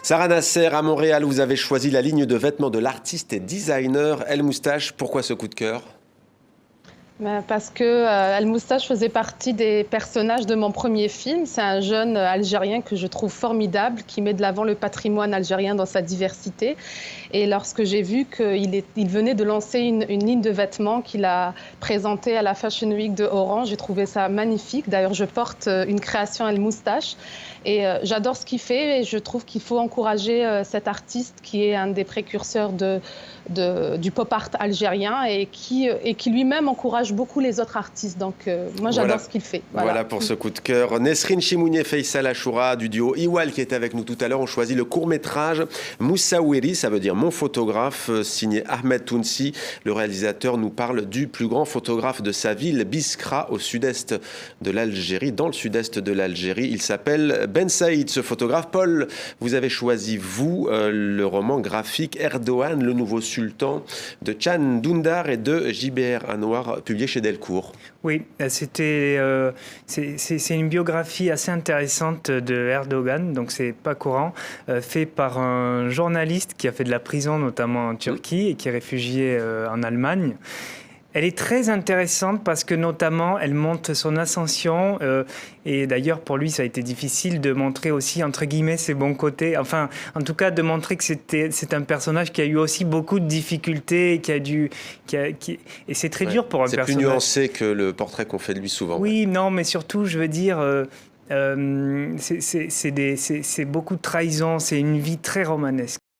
Sarah Nasser, à Montréal, vous avez choisi la ligne de vêtements de l'artiste et designer El Moustache. Pourquoi ce coup de cœur? Parce que El Moustache faisait partie des personnages de mon premier film. C'est un jeune Algérien que je trouve formidable, qui met de l'avant le patrimoine algérien dans sa diversité. Et lorsque j'ai vu qu'il venait de lancer une ligne de vêtements qu'il a présentée à la Fashion Week de Oran, j'ai trouvé ça magnifique. D'ailleurs, je porte une création El Moustache. Et j'adore ce qu'il fait et je trouve qu'il faut encourager cet artiste qui est un des précurseurs du pop art algérien et qui lui-même encourage beaucoup les autres artistes. Donc moi j'adore ce qu'il fait. Voilà pour ce coup de cœur. Nesrine Chimounié, Faisal Achoura du duo Iwal qui était avec nous tout à l'heure ont choisi le court-métrage Moussaouiri, ça veut dire mon photographe, signé Ahmed Tounsi. Le réalisateur nous parle du plus grand photographe de sa ville, Biskra, au sud-est de l'Algérie, dans le sud-est de l'Algérie. Il s'appelle Ben Saïd, ce photographe. Paul, vous avez choisi, vous, le roman graphique Erdogan, le nouveau sultan, de Can Dündar et de JBR Anwar, publié chez Delcourt. Oui, c'est une biographie assez intéressante de Erdogan, donc c'est pas courant, fait par un journaliste qui a fait de la prison, notamment en Turquie, et qui est réfugié en Allemagne. Elle est très intéressante parce que notamment elle montre son ascension et d'ailleurs pour lui ça a été difficile de montrer aussi entre guillemets ses bons côtés. Enfin, en tout cas de montrer que c'est un personnage qui a eu aussi beaucoup de difficultés, et c'est très dur pour un personnage. C'est plus nuancé que le portrait qu'on fait de lui souvent. Oui, non, mais surtout je veux dire. C'est beaucoup de trahison, c'est une vie très romanesque.